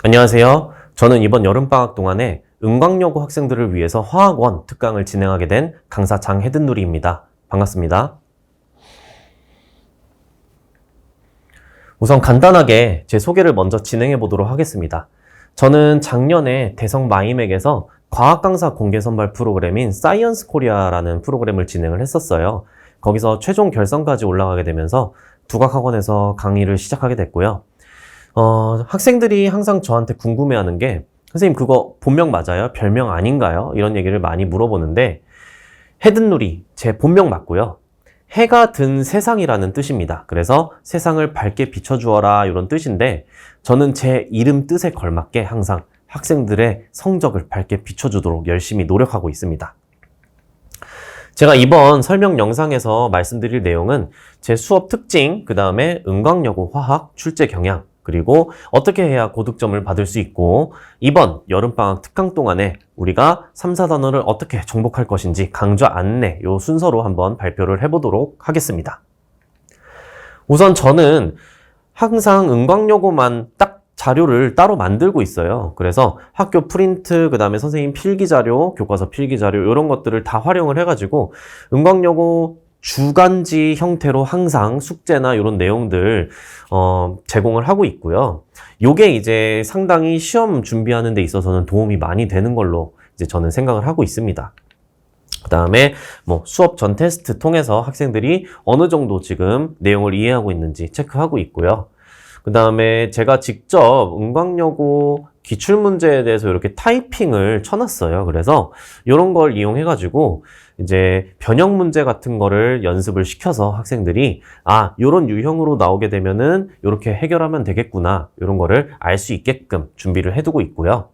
안녕하세요. 저는 이번 여름방학 동안에 은광여고 학생들을 위해서 화학원 특강을 진행하게 된 강사 장혜든누리입니다. 반갑습니다. 우선 간단하게 제 소개를 먼저 진행해 보도록 하겠습니다. 저는 작년에 대성 마이맥에서 과학강사 공개선발 프로그램인 사이언스 코리아라는 프로그램을 진행을 했었어요. 거기서 최종 결선까지 올라가게 되면서 두각학원에서 강의를 시작하게 됐고요. 학생들이 항상 저한테 궁금해하는 게 선생님 그거 본명 맞아요? 별명 아닌가요? 이런 얘기를 많이 물어보는데 혜든누리 제 본명 맞고요. 해가 든 세상이라는 뜻입니다. 그래서 세상을 밝게 비춰주어라 이런 뜻인데 저는 제 이름 뜻에 걸맞게 항상 학생들의 성적을 밝게 비춰주도록 열심히 노력하고 있습니다. 제가 이번 설명 영상에서 말씀드릴 내용은 제 수업 특징, 그 다음에 은광여고 화학 출제 경향, 그리고 어떻게 해야 고득점을 받을 수 있고 이번 여름방학 특강 동안에 우리가 3, 4단원을 어떻게 정복할 것인지 강좌 안내 요 순서로 한번 발표를 해보도록 하겠습니다. 우선 저는 항상 은광여고만 딱 자료를 따로 만들고 있어요. 그래서 학교 프린트, 그 다음에 선생님 필기자료, 교과서 필기자료 이런 것들을 다 활용을 해가지고 은광여고 주간지 형태로 항상 숙제나 이런 내용들 제공을 하고 있고요. 요게 이제 상당히 시험 준비하는 데 있어서는 도움이 많이 되는 걸로 이제 저는 생각을 하고 있습니다. 그 다음에 수업 전 테스트 통해서 학생들이 어느 정도 지금 내용을 이해하고 있는지 체크하고 있고요. 그 다음에 제가 직접 은광여고 기출문제에 대해서 이렇게 타이핑을 쳐놨어요. 그래서 이런 걸 이용해가지고 이제 변형 문제 같은 거를 연습을 시켜서 학생들이 요런 유형으로 나오게 되면은 이렇게 해결하면 되겠구나 이런 거를 알 수 있게끔 준비를 해두고 있고요.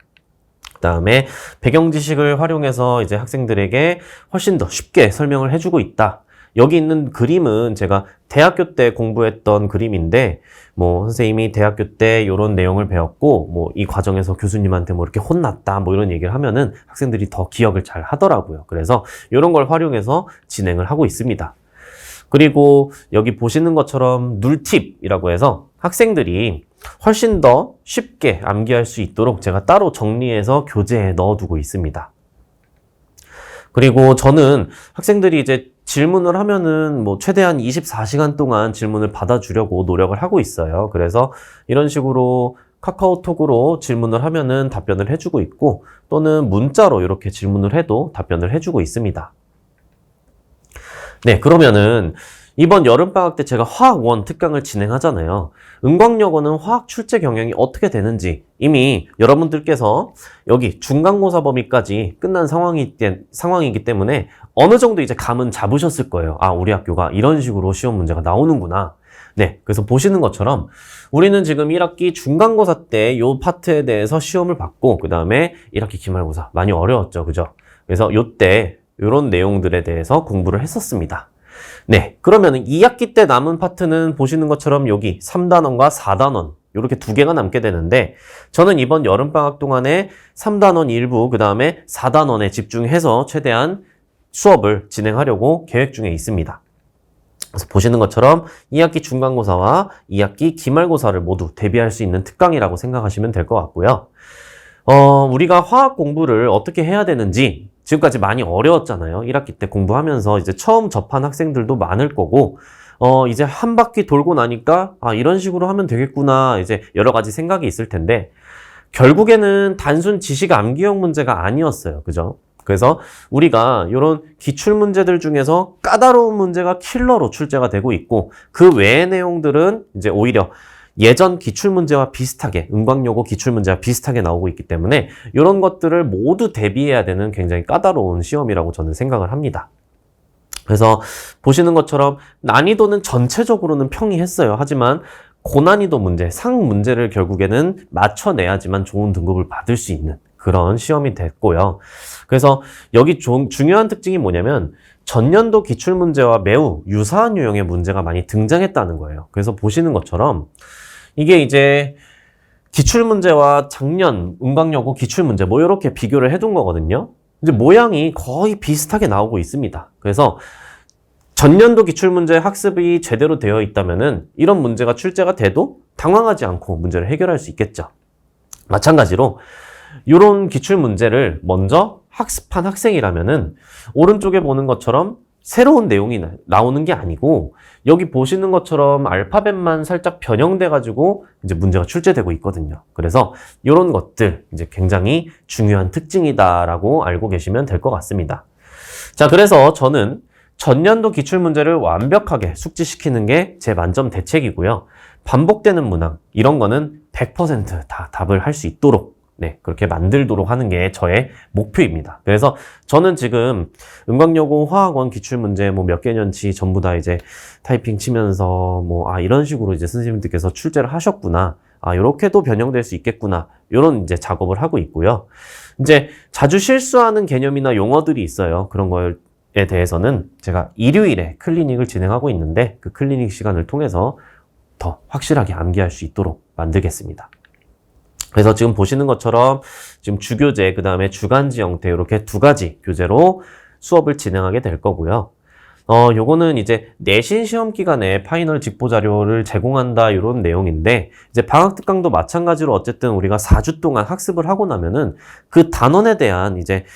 그 다음에 배경 지식을 활용해서 이제 학생들에게 훨씬 더 쉽게 설명을 해주고 있다. 여기 있는 그림은 제가 대학교 때 공부했던 그림인데 선생님이 대학교 때 이런 내용을 배웠고 이 과정에서 교수님한테 이렇게 혼났다 이런 얘기를 하면은 학생들이 더 기억을 잘 하더라고요. 그래서 이런 걸 활용해서 진행을 하고 있습니다. 그리고 여기 보시는 것처럼 눌팁이라고 해서 학생들이 훨씬 더 쉽게 암기할 수 있도록 제가 따로 정리해서 교재에 넣어두고 있습니다. 그리고 저는 학생들이 이제 질문을 하면은 최대한 24시간 동안 질문을 받아주려고 노력을 하고 있어요. 그래서 이런 식으로 카카오톡으로 질문을 하면은 답변을 해주고 있고 또는 문자로 이렇게 질문을 해도 답변을 해주고 있습니다. 네, 그러면은 이번 여름방학 때 제가 화학원 특강을 진행하잖아요. 은광여고는 화학 출제 경향이 어떻게 되는지 이미 여러분들께서 여기 중간고사 범위까지 끝난 상황이기 때문에 어느 정도 이제 감은 잡으셨을 거예요. 우리 학교가 이런 식으로 시험 문제가 나오는구나. 네, 그래서 보시는 것처럼 우리는 지금 1학기 중간고사 때 요 파트에 대해서 시험을 받고 그 다음에 1학기 기말고사 많이 어려웠죠. 그죠? 그래서 요때 요런 내용들에 대해서 공부를 했었습니다. 네, 그러면 2학기 때 남은 파트는 보시는 것처럼 여기 3단원과 4단원 이렇게 두 개가 남게 되는데 저는 이번 여름방학 동안에 3단원 일부 그 다음에 4단원에 집중해서 최대한 수업을 진행하려고 계획 중에 있습니다. 그래서 보시는 것처럼 2학기 중간고사와 2학기 기말고사를 모두 대비할 수 있는 특강이라고 생각하시면 될 것 같고요. 우리가 화학 공부를 어떻게 해야 되는지 지금까지 많이 어려웠잖아요. 1학기 때 공부하면서 이제 처음 접한 학생들도 많을 거고 이제 한 바퀴 돌고 나니까 이런 식으로 하면 되겠구나 이제 여러 가지 생각이 있을 텐데 결국에는 단순 지식 암기형 문제가 아니었어요. 그죠? 그래서 우리가 이런 기출 문제들 중에서 까다로운 문제가 킬러로 출제가 되고 있고 그 외의 내용들은 이제 오히려 예전 기출문제와 비슷하게 은광여고 기출문제와 비슷하게 나오고 있기 때문에 이런 것들을 모두 대비해야 되는 굉장히 까다로운 시험이라고 저는 생각을 합니다. 그래서 보시는 것처럼 난이도는 전체적으로는 평이했어요. 하지만 고난이도 문제, 상 문제를 결국에는 맞춰내야지만 좋은 등급을 받을 수 있는 그런 시험이 됐고요. 그래서 여기 중요한 특징이 뭐냐면 전년도 기출문제와 매우 유사한 유형의 문제가 많이 등장했다는 거예요. 그래서 보시는 것처럼 이게 이제 기출문제와 작년 은광여고 기출문제 이렇게 비교를 해둔 거거든요. 이제 모양이 거의 비슷하게 나오고 있습니다. 그래서 전년도 기출문제 학습이 제대로 되어 있다면은 이런 문제가 출제가 돼도 당황하지 않고 문제를 해결할 수 있겠죠. 마찬가지로 이런 기출 문제를 먼저 학습한 학생이라면은 오른쪽에 보는 것처럼 새로운 내용이 나오는 게 아니고 여기 보시는 것처럼 알파벳만 살짝 변형돼 가지고 이제 문제가 출제되고 있거든요. 그래서 이런 것들 이제 굉장히 중요한 특징이다라고 알고 계시면 될 것 같습니다. 자, 그래서 저는 전년도 기출 문제를 완벽하게 숙지시키는 게 제 만점 대책이고요. 반복되는 문항 이런 거는 100%다 답을 할 수 있도록 그렇게 만들도록 하는 게 저의 목표입니다. 그래서 저는 지금 은광여고 화학원 기출문제 몇 개년치 전부 다 이제 타이핑 치면서 이런 식으로 이제 선생님들께서 출제를 하셨구나. 이렇게도 변형될 수 있겠구나. 이런 이제 작업을 하고 있고요. 이제 자주 실수하는 개념이나 용어들이 있어요. 그런 거에 대해서는 제가 일요일에 클리닉을 진행하고 있는데 그 클리닉 시간을 통해서 더 확실하게 암기할 수 있도록 만들겠습니다. 그래서 지금 보시는 것처럼 지금 주교재, 그 다음에 주간지 형태 이렇게 두 가지 교재로 수업을 진행하게 될 거고요. 요거는 이제 내신 시험 기간에 파이널 직보 자료를 제공한다 이런 내용인데 이제 방학 특강도 마찬가지로 어쨌든 우리가 4주 동안 학습을 하고 나면은 그 단원에 대한 이제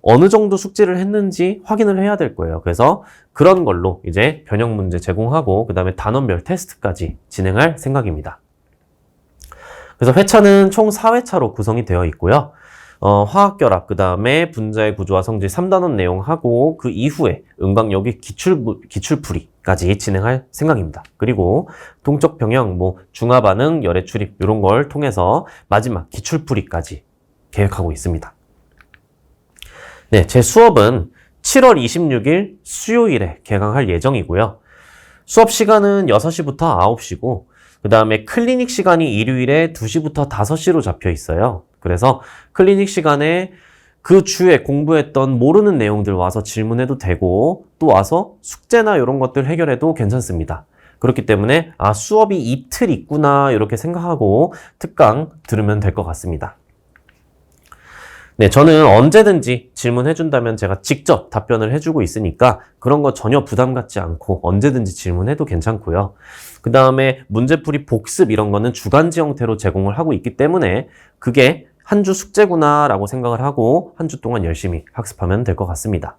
어느 정도 숙지를 했는지 확인을 해야 될 거예요. 그래서 그런 걸로 이제 변형 문제 제공하고 그 다음에 단원별 테스트까지 진행할 생각입니다. 그래서 회차는 총 4회차로 구성이 되어 있고요. 화학결합, 그 다음에 분자의 구조와 성질 3단원 내용하고 그 이후에 은광여기 기출풀이까지 진행할 생각입니다. 그리고 동적 병형, 중화반응, 열애 출입 이런 걸 통해서 마지막 기출풀이까지 계획하고 있습니다. 네, 제 수업은 7월 26일 수요일에 개강할 예정이고요. 수업 시간은 6시부터 9시고 그 다음에 클리닉 시간이 일요일에 2시부터 5시로 잡혀 있어요. 그래서 클리닉 시간에 그 주에 공부했던 모르는 내용들 와서 질문해도 되고 또 와서 숙제나 이런 것들 해결해도 괜찮습니다. 그렇기 때문에 수업이 이틀 있구나 이렇게 생각하고 특강 들으면 될 것 같습니다. 네, 저는 언제든지 질문해준다면 제가 직접 답변을 해주고 있으니까 그런 거 전혀 부담 갖지 않고 언제든지 질문해도 괜찮고요. 그 다음에 문제풀이 복습 이런 거는 주간지 형태로 제공을 하고 있기 때문에 그게 한 주 숙제구나 라고 생각을 하고 한 주 동안 열심히 학습하면 될 것 같습니다.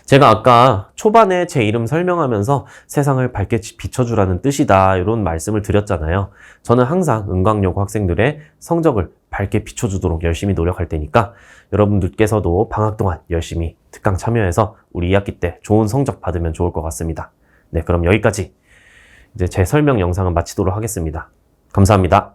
제가 아까 초반에 제 이름 설명하면서 세상을 밝게 비춰주라는 뜻이다 이런 말씀을 드렸잖아요. 저는 항상 은광여고 학생들의 성적을 밝게 비춰주도록 열심히 노력할 테니까 여러분들께서도 방학 동안 열심히 특강 참여해서 우리 2학기 때 좋은 성적 받으면 좋을 것 같습니다. 네, 그럼 여기까지 이제 제 설명 영상은 마치도록 하겠습니다. 감사합니다.